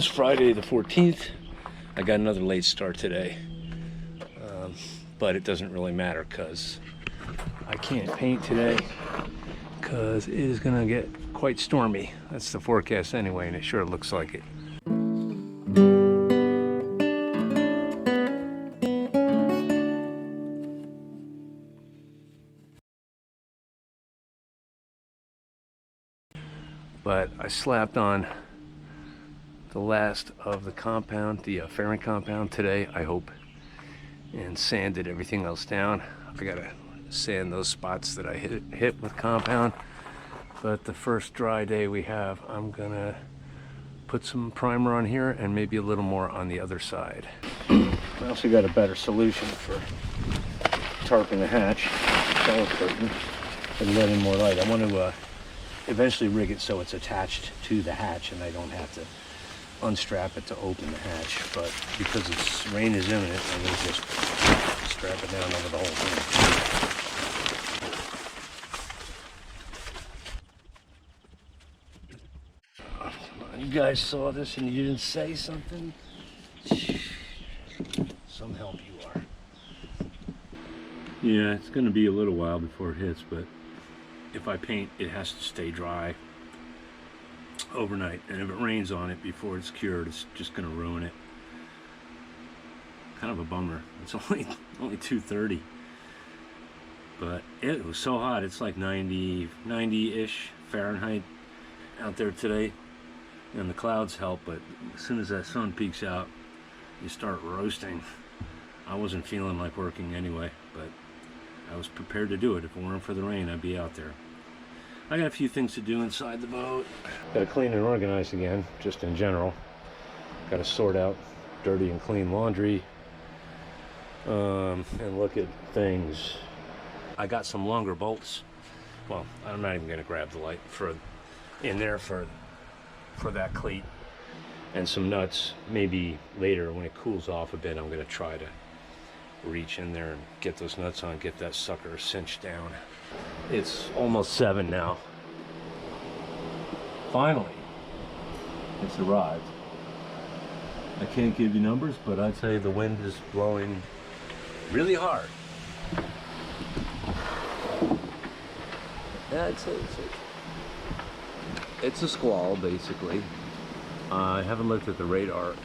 It's Friday the 14th. I got another late start today, but it doesn't really matter because I can't paint today because it is gonna get quite stormy. That's the forecast anyway, and it sure looks like it. But I slapped on the last of the compound, the fairing compound today, I hope, and sanded everything else down. I gotta sand those spots that I hit with compound. But the first dry day we have, I'm gonna put some primer on here and maybe a little more on the other side. I also got a better solution for tarping the hatch, shower curtain, and letting more light. I want to eventually rig it so it's attached to the hatch and I don't have to unstrap it to open the hatch, but because rain is imminent, I'm going to just strap it down over the whole thing. Oh, come on, you guys saw this and you didn't say something? Some help you are. Yeah, it's going to be a little while before it hits, but if I paint, it has to stay dry overnight, and if it rains on it before it's cured, it's just going to ruin it. Kind of a bummer. It's only 2:30, but it was so hot. It's like 90-ish Fahrenheit out there today, and the clouds help, but as soon as that sun peeks out, you start roasting. I wasn't feeling like working anyway, but I was prepared to do it. If it weren't for the rain, I'd be out there. I got a few things to do inside the boat. Got to clean and organize again, just in general. Got to sort out dirty and clean laundry, and look at things. I got some longer bolts. Well, I'm not even going to grab the light in there for that cleat, and some nuts. Maybe later when it cools off a bit, I'm going to try to reach in there and get those nuts on, get that sucker cinched down. It's almost 7 now. Finally, it's arrived. I can't give you numbers, but I'd say the wind is blowing really hard. Yeah, it's a squall, basically. I haven't looked at the radar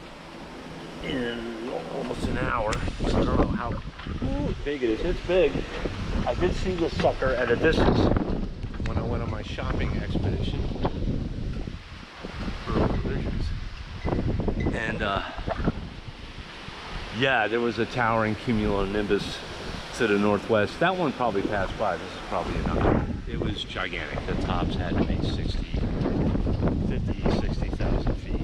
in almost an hour, so I don't know how big it is. It's big. I did see the sucker at a distance when I went on my shopping expedition for provisions. And yeah, there was a towering cumulonimbus to the northwest. That one probably passed by. This is probably another. It was gigantic. The tops had to be 60,000 feet.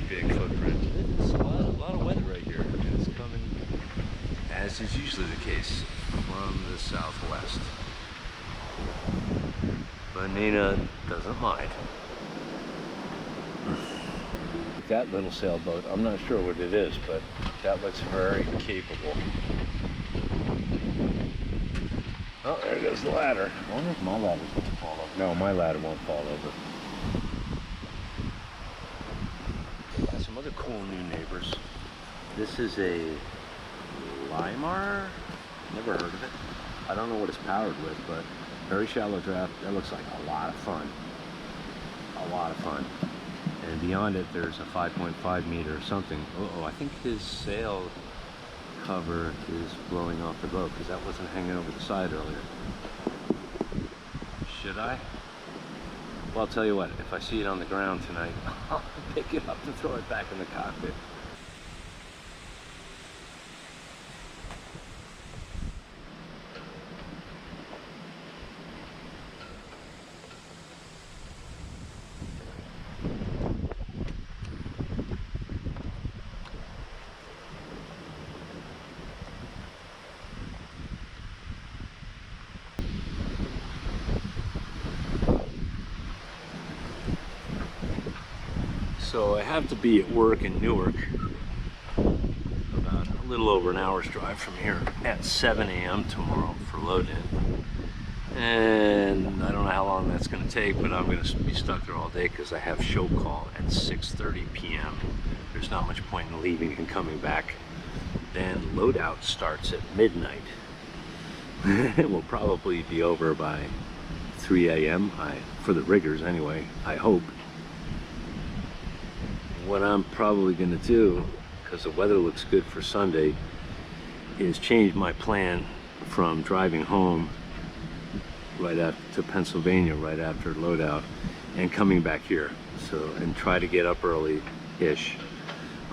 Big footprint. It's a lot of weather right here, and it's coming, as is usually the case, from the southwest. But Nina doesn't mind. That little sailboat, I'm not sure what it is, but that looks very capable. Oh, there goes the ladder. I wonder if my ladder's going to fall over. No, my ladder won't fall over. Some other cool new neighbors. This is a Limar. Never heard of it. I don't know what it's powered with, but very shallow draft. That looks like a lot of fun. A lot of fun. And beyond it, there's a 5.5 meter or something. Uh-oh, I think his sail cover is blowing off the boat because that wasn't hanging over the side earlier. Should I? Well, I'll tell you what, if I see it on the ground tonight, I'll pick it up and throw it back in the cockpit. So I have to be at work in Newark, about a little over an hour's drive from here, at 7 a.m. tomorrow for load in. And I don't know how long that's going to take, but I'm going to be stuck there all day because I have show call at 6:30 p.m. There's not much point in leaving and coming back. Then loadout starts at midnight. It will probably be over by 3 a.m. For the riggers anyway, I hope. What I'm probably going to do, because the weather looks good for Sunday, is change my plan from driving home right after to Pennsylvania right after loadout and coming back here. And try to get up early-ish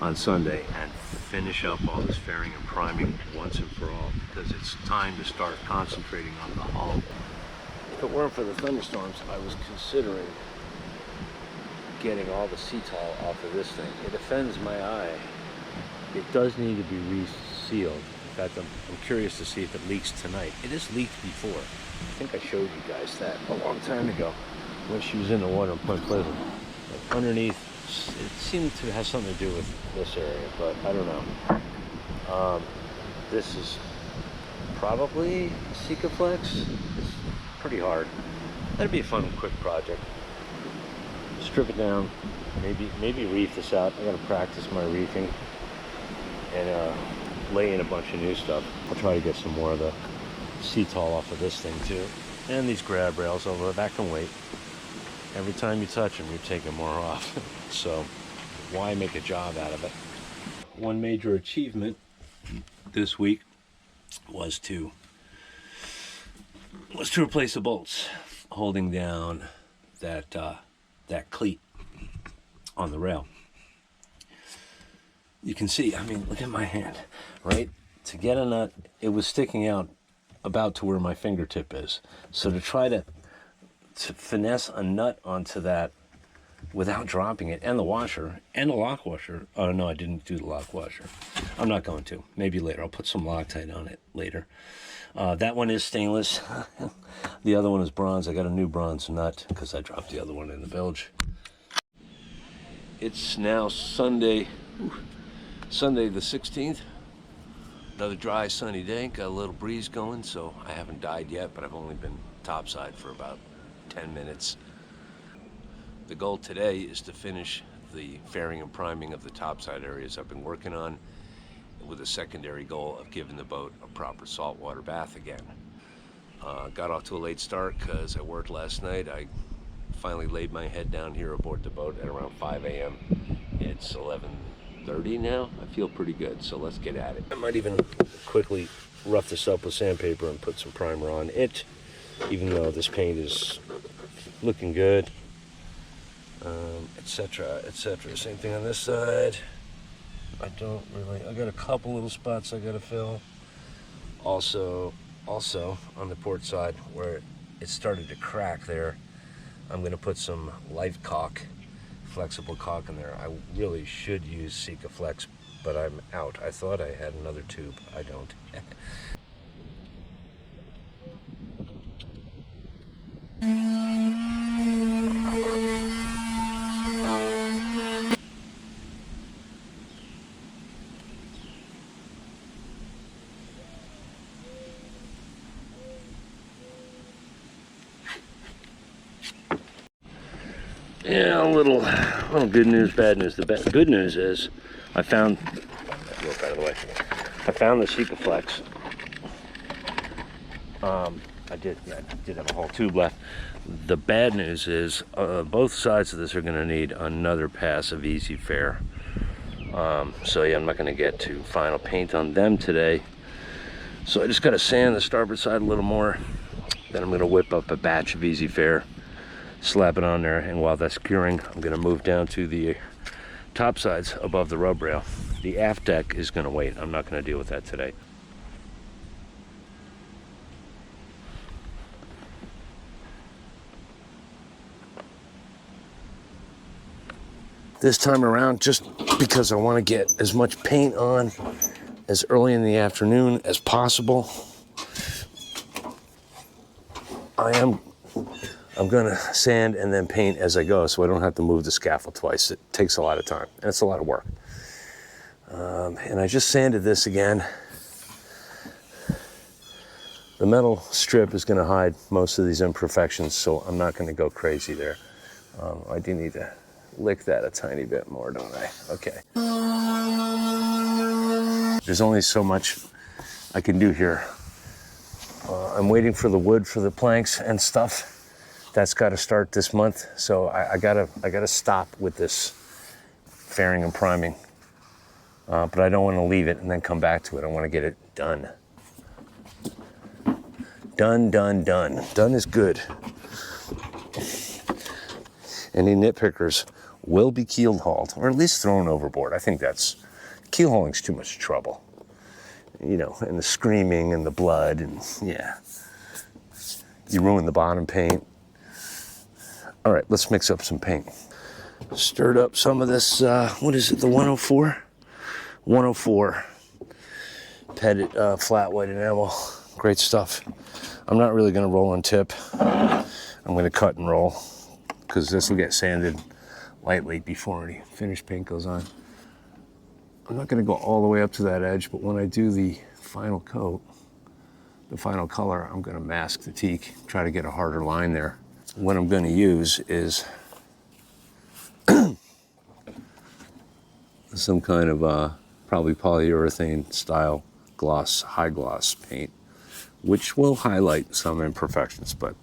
on Sunday and finish up all this fairing and priming once and for all, because it's time to start concentrating on the hull. If it weren't for the thunderstorms, I was considering getting all the sea towel off of this thing. It offends my eye. It does need to be resealed. In fact, I'm curious to see if it leaks tonight. It has leaked before. I think I showed you guys that a long time ago when she was in the water in Point Pleasant. Like underneath, it seemed to have something to do with this area, but I don't know. This is probably Sikaflex. It's pretty hard. That'd be a fun, quick project. Strip it down, maybe reef this out. I gotta practice my reefing and lay in a bunch of new stuff. I'll try to get some more of the sea towel off of this thing too. And these grab rails, although that can wait. Every time you touch them, you're taking more off. So why make a job out of it? One major achievement this week was to replace the bolts holding down that cleat on the rail. You can see, I mean, look at my hand, right? To get a nut, it was sticking out about to where my fingertip is. So to try to finesse a nut onto that without dropping it, and the washer, and the lock washer. Oh no, I didn't do the lock washer. I'm not going to. Maybe later. I'll put some Loctite on it later. That one is stainless. The other one is bronze. I got a new bronze nut because I dropped the other one in the bilge. It's now Sunday the 16th. Another dry, sunny day. Got a little breeze going, so I haven't died yet, but I've only been topside for about 10 minutes. The goal today is to finish the fairing and priming of the topside areas I've been working on, with a secondary goal of giving the boat a proper saltwater bath again. Got off to a late start because I worked last night. I finally laid my head down here aboard the boat at around 5 a.m. It's 11:30 now. I feel pretty good, so let's get at it. I might even quickly rough this up with sandpaper and put some primer on it, even though this paint is looking good, etc., etc. Same thing on this side. I got a couple little spots I gotta fill. Also on the port side where it started to crack there, I'm gonna put some life caulk, flexible caulk in there. I really should use Sikaflex, but I'm out. I thought I had another tube. I don't. Yeah, a little good news, bad news. The good news is I found the Sikaflex. I did have a whole tube left. The bad news is both sides of this are going to need another pass of Easy Fair. So yeah, I'm not going to get to final paint on them today. So I just got to sand the starboard side a little more. Then I'm going to whip up a batch of Easy Fair, slap it on there, and while that's curing, I'm going to move down to the top sides above the rub rail. The aft deck is going to wait. I'm not going to deal with that today. This time around, just because I want to get as much paint on as early in the afternoon as possible, I'm gonna sand and then paint as I go, so I don't have to move the scaffold twice. It takes a lot of time, and it's a lot of work. And I just sanded this again. The metal strip is going to hide most of these imperfections, so I'm not going to go crazy there. I do need to lick that a tiny bit more, don't I? Okay. There's only so much I can do here. I'm waiting for the wood for the planks and stuff. That's got to start this month, so I gotta stop with this fairing and priming. But I don't want to leave it and then come back to it. I want to get it done. Done, done, done. Done is good. Any nitpickers will be keel hauled, or at least thrown overboard. I think that's, keel hauling's too much trouble. You know, and the screaming and the blood, and yeah. You ruin the bottom paint. All right, let's mix up some paint. Stirred up some of this, what is it, the 104? 104 petted flat white enamel. Great stuff. I'm not really gonna roll on tip. I'm gonna cut and roll, because this will get sanded lightly before any finished paint goes on. I'm not gonna go all the way up to that edge, but when I do the final coat, the final color, I'm gonna mask the teak, try to get a harder line there. What I'm gonna use is some kind of probably polyurethane style gloss, high gloss paint, which will highlight some imperfections, but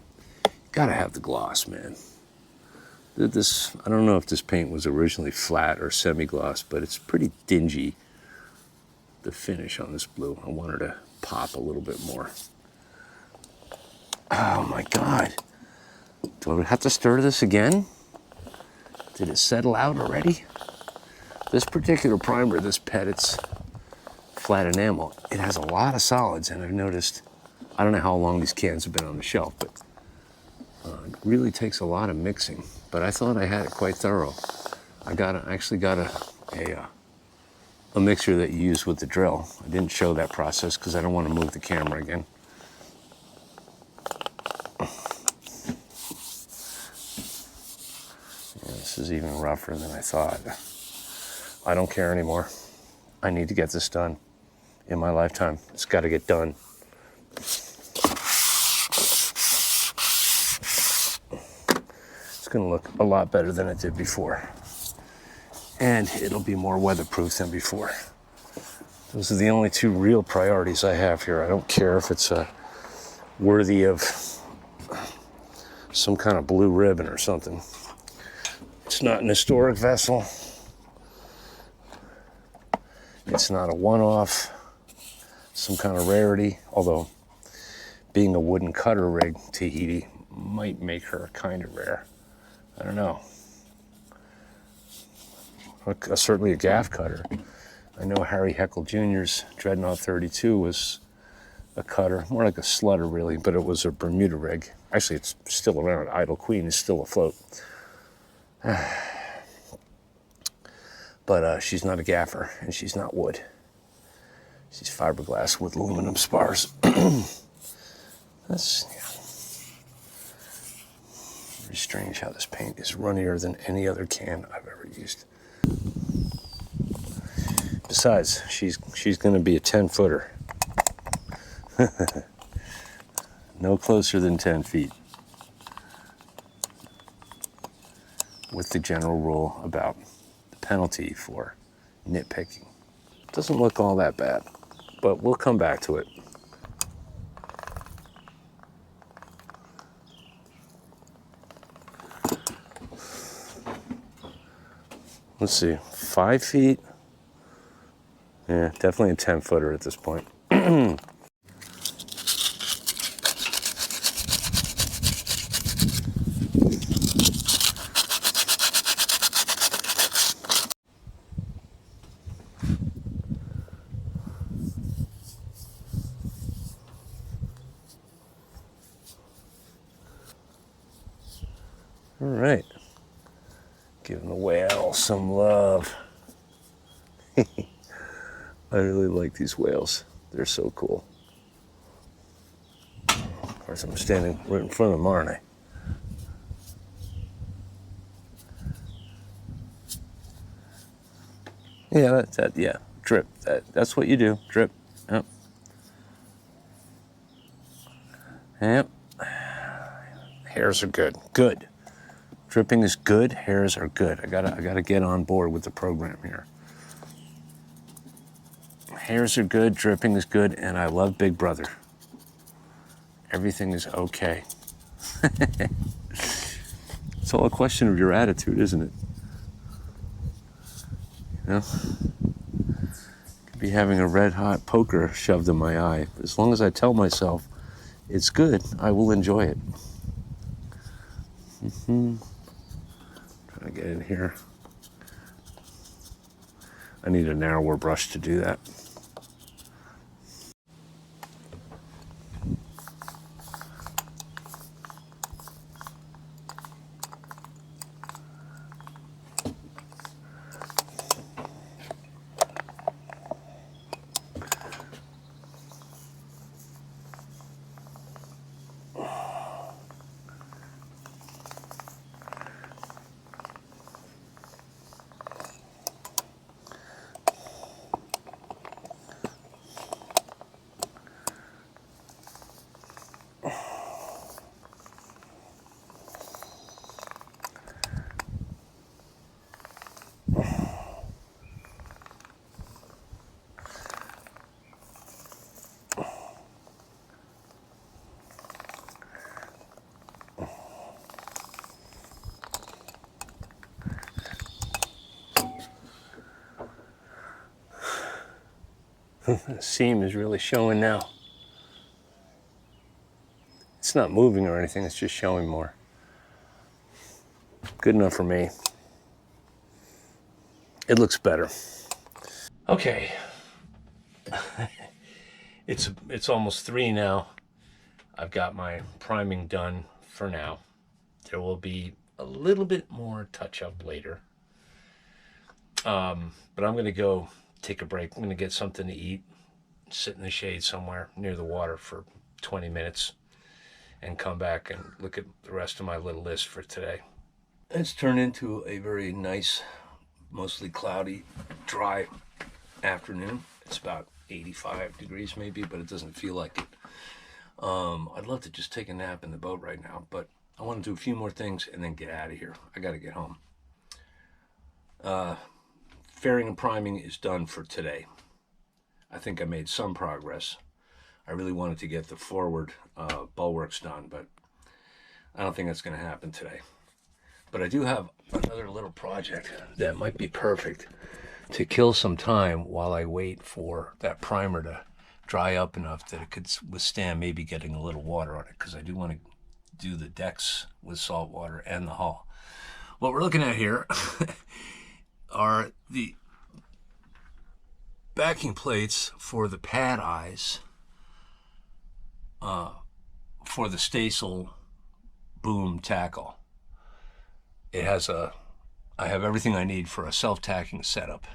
you gotta have the gloss, man. This, I don't know if this paint was originally flat or semi-gloss, but it's pretty dingy, the finish on this blue. I wanted to pop a little bit more. Oh my God. Do I have to stir this again? Did it settle out already? This particular primer, this Padeyes flat enamel, it has a lot of solids, and I've noticed, I don't know how long these cans have been on the shelf, but it really takes a lot of mixing. But I thought I had it quite thorough. I actually got a mixer that you use with the drill. I didn't show that process because I don't want to move the camera again. Yeah, this is even rougher than I thought. I don't care anymore. I need to get this done in my lifetime. It's got to get done. It's going to look a lot better than it did before. And it'll be more weatherproof than before. Those are the only two real priorities I have here. I don't care if it's worthy of some kind of blue ribbon or something. It's not an historic vessel. It's not a one-off, some kind of rarity, although being a wooden cutter rig, Tahiti, might make her kind of rare. I don't know. Certainly a gaff cutter. I know Harry Heckle Jr.'s Dreadnought 32 was a cutter, more like a slutter really, but it was a Bermuda rig. Actually, it's still around. Idle Queen is still afloat. But she's not a gaffer, and she's not wood. She's fiberglass with aluminum spars. That's, yeah. Very strange how this paint is runnier than any other can I've ever used. Besides, she's going to be a 10-footer. No closer than 10 feet. With the general rule about the penalty for nitpicking. Doesn't look all that bad, but we'll come back to it. Let's see, 5 feet? Yeah, definitely a 10-footer at this point. All right, giving the whale some love. I really like these whales. They're so cool. Of course, I'm standing right in front of them, aren't I? Yeah, yeah, drip. That's what you do, drip. Yep. Yep. Hairs are good. Good. Dripping is good. Hairs are good. I gotta get on board with the program here. Hairs are good. Dripping is good, and I love Big Brother. Everything is okay. It's all a question of your attitude, isn't it? You know? Could be having a red hot poker shoved in my eye. As long as I tell myself it's good, I will enjoy it. Trying to get in here. I need a narrower brush to do that. The seam is really showing now. It's not moving or anything, it's just showing more. Good enough for me. It looks better. Okay. It's almost 3 now. I've got my priming done for now. There will be a little bit more touch-up later. But I'm going to go take a break. I'm going to get something to eat, sit in the shade somewhere near the water for 20 minutes, and come back and look at the rest of my little list for today. It's turned into a very nice, mostly cloudy, dry afternoon. It's about 85 degrees maybe, but it doesn't feel like it. I'd love to just take a nap in the boat right now, but I want to do a few more things and then get out of here. I got to get home. Fairing and priming is done for today. I think I made some progress. I really wanted to get the forward bulwarks done, but I don't think that's going to happen today. But I do have another little project that might be perfect to kill some time while I wait for that primer to dry up enough that it could withstand maybe getting a little water on it, because I do want to do the decks with salt water and the hull. What we're looking at here are the backing plates for the pad eyes for the staysail boom tackle. It has I have everything I need for a self-tacking setup.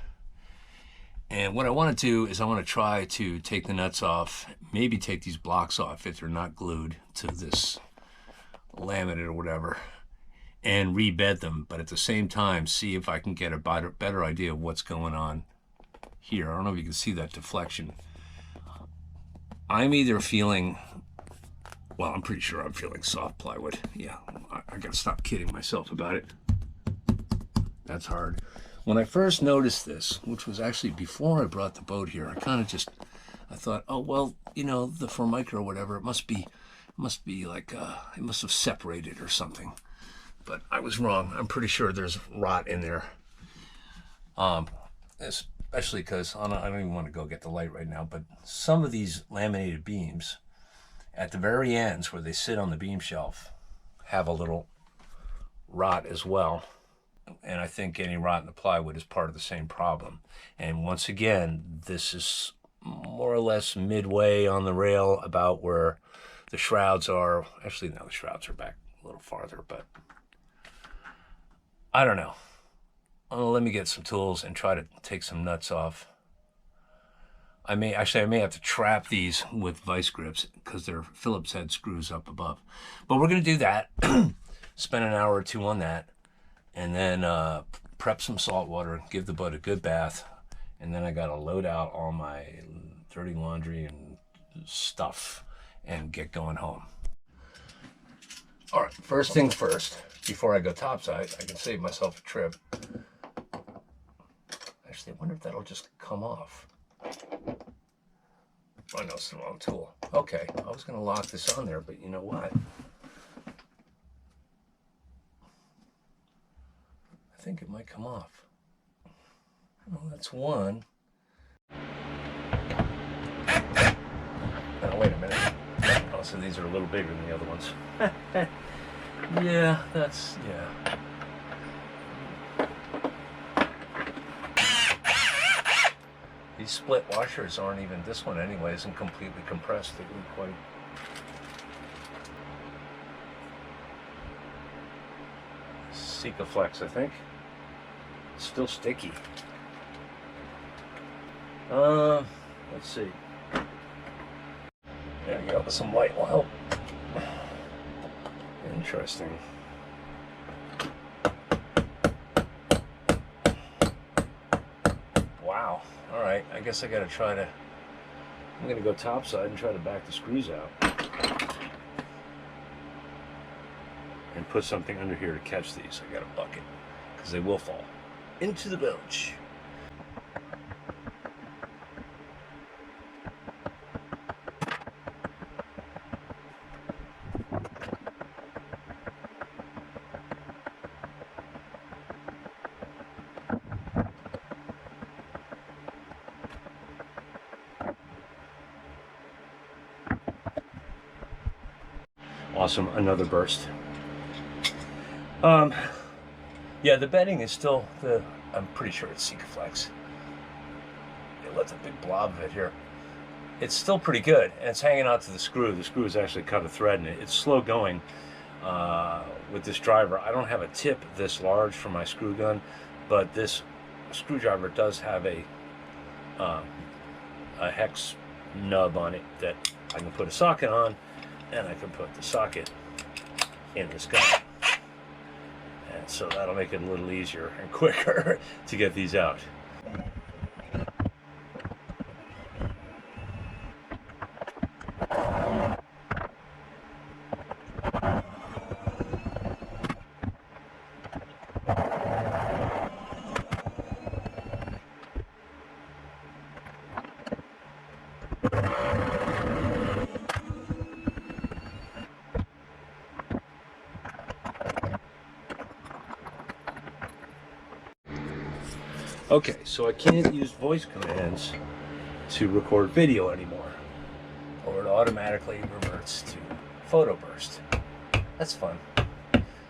And what I want to do is I want to try to take the nuts off, maybe take these blocks off if they're not glued to this laminate or whatever, and rebed them, but at the same time see if I can get a better idea of what's going on here. I don't know if you can see that deflection. I'm either feeling, well, I'm pretty sure I'm feeling soft plywood. Yeah, I gotta stop kidding myself about it. That's hard. When I first noticed this, which was actually before I brought the boat here, I thought, oh, well, you know, the Formica or whatever, it must be like, it must have separated or something. But I was wrong. I'm pretty sure there's rot in there. Especially because, I don't even want to go get the light right now, but some of these laminated beams, at the very ends where they sit on the beam shelf, have a little rot as well. And I think any rot in the plywood is part of the same problem. And once again, this is more or less midway on the rail about where the shrouds are. Actually, no, the shrouds are back a little farther, but I don't know. Let me get some tools and try to take some nuts off. I may have to trap these with vice grips because they're Phillips head screws up above. But we're going to do that. Spend an hour or two on that. And then prep some salt water, give the boat a good bath, and then I got to load out all my dirty laundry and stuff and get going home. All right, first thing first, before I go topside, I can save myself a trip. Actually, I wonder if that'll just come off. I know it's the wrong tool. Okay, I was going to lock this on there, but you know what? I think it might come off. Well, that's one. Now, wait a minute. Oh, so these are a little bigger than the other ones. Yeah, that's, yeah. These split washers aren't even, this one anyway isn't completely compressed. They're quite. Sikaflex, I think. It's still sticky. Let's see. There you go. Some light will help. Interesting. Wow. All right. I guess I got to try to. I'm going to go topside and try to back the screws out. And put something under here to catch these. I got a bucket because they will fall into the bilge. Awesome, another burst. Yeah, the bedding is still I'm pretty sure it's Sikaflex. It left a big blob of it here. It's still pretty good, and it's hanging out to the screw. The screw has actually cut a thread in it. It's slow going with this driver. I don't have a tip this large for my screw gun, but this screwdriver does have a hex nub on it that I can put a socket on, and I can put the socket in this gun. And so that'll make it a little easier and quicker to get these out. Okay, so I can't use voice commands to record video anymore, or it automatically reverts to photo burst. That's fun.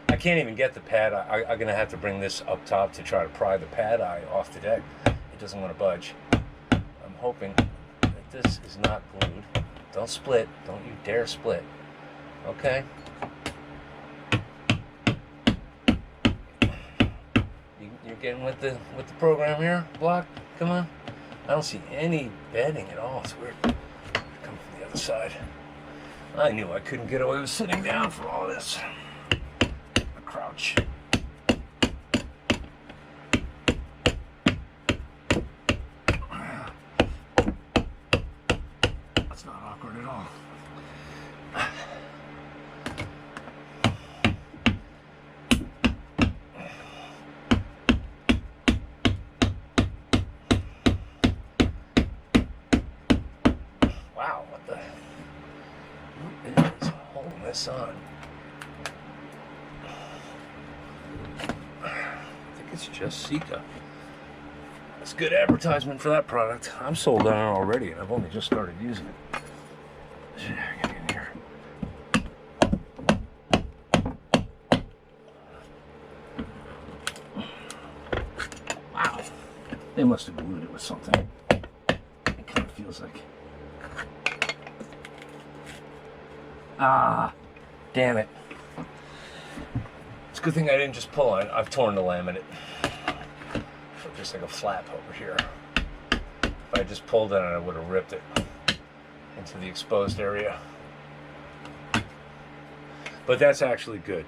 I can't even get the pad. I'm gonna have to bring this up top to try to pry the pad eye off the deck. It doesn't want to budge. I'm hoping that this is not glued. Don't split. Don't you dare split. Okay. Getting with the program here, block. Come on. I don't see any bedding at all. It's weird. Come from the other side. I knew I couldn't get away with sitting down for all this. Crouch. That's not awkward at all. Wow, what the is holding this on? I think it's just Sika. That's good advertisement for that product. I'm sold on it already, and I've only just started using it. Get in here. Wow, they must have glued it with something. It kind of feels like. Ah, damn it. It's a good thing I didn't just pull on it. I've torn the laminate. So just like a flap over here. If I just pulled on it, I would have ripped it into the exposed area. But that's actually good.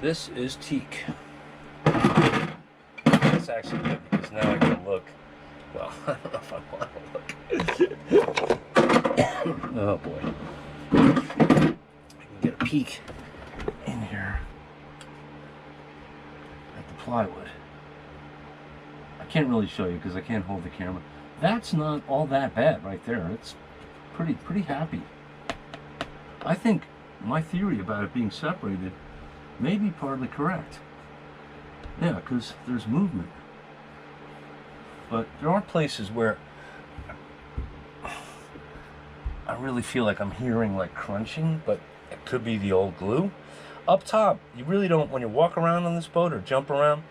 This is teak. That's actually good because now I can look. Well, I don't know if I want to look. Oh boy. I can get a peek plywood. I can't really show you because I can't hold the camera. That's not all that bad right there. It's pretty happy. I think my theory about it being separated may be partly correct. Yeah, because there's movement. But there are places where I really feel like I'm hearing like crunching, but it could be the old glue. Up top, you really don't, when you walk around on this boat or jump around,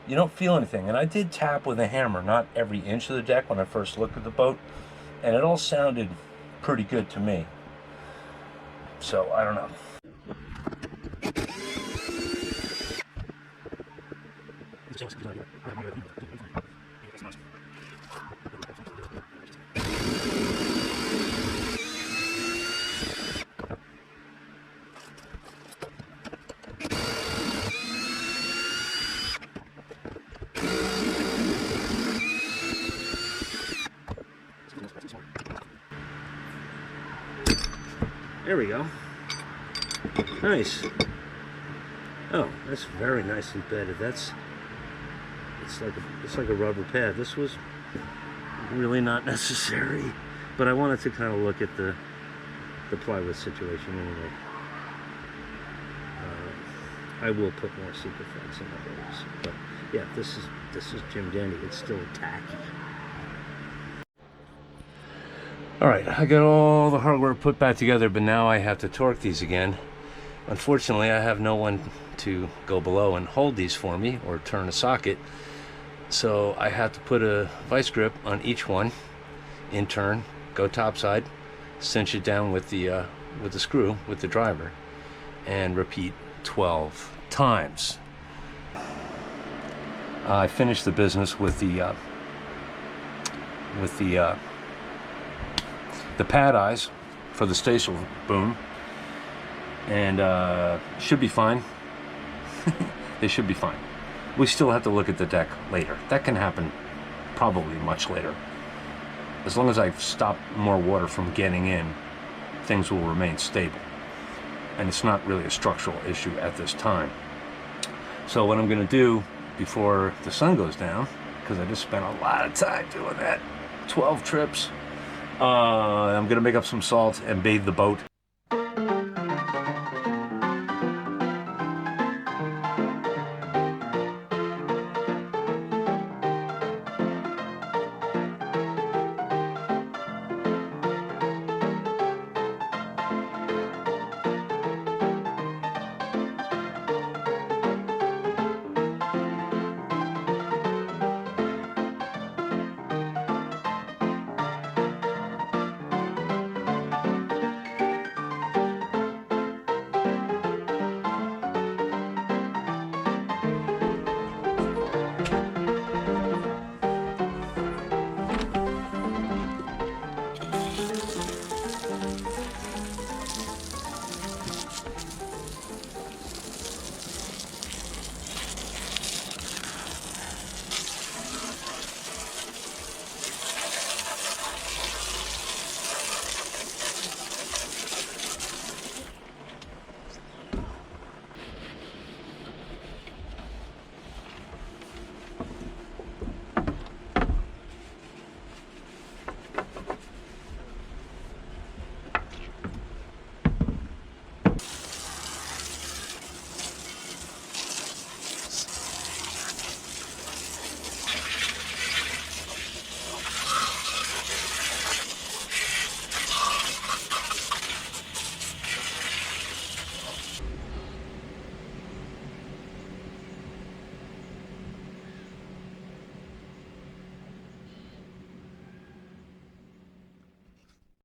you don't feel anything. And I did tap with a hammer, not every inch of the deck when I first looked at the boat, and it all sounded pretty good to me. So, I don't know. There we go. Nice. Oh, that's very nicely bedded. It's like a rubber pad. This was really not necessary, but I wanted to kind of look at the plywood situation anyway. I will put more secret fence in the holes, but yeah, this is Jim Dandy. It's still tacky. Alright, I got all the hardware put back together, but now I have to torque these again. Unfortunately, I have no one to go below and hold these for me or turn a socket, so I have to put a vice grip on each one in turn, go topside, cinch it down with the screw with the driver, and repeat 12 times. I finished the business with the padeyes for the staysail boom, and should be fine. They should be fine. We still have to look at the deck later. That can happen probably much later. As long as I stop more water from getting in, things will remain stable. And it's not really a structural issue at this time. So what I'm going to do before the sun goes down, because I just spent a lot of time doing that, 12 trips, I'm going to make up some salt and bathe the boat.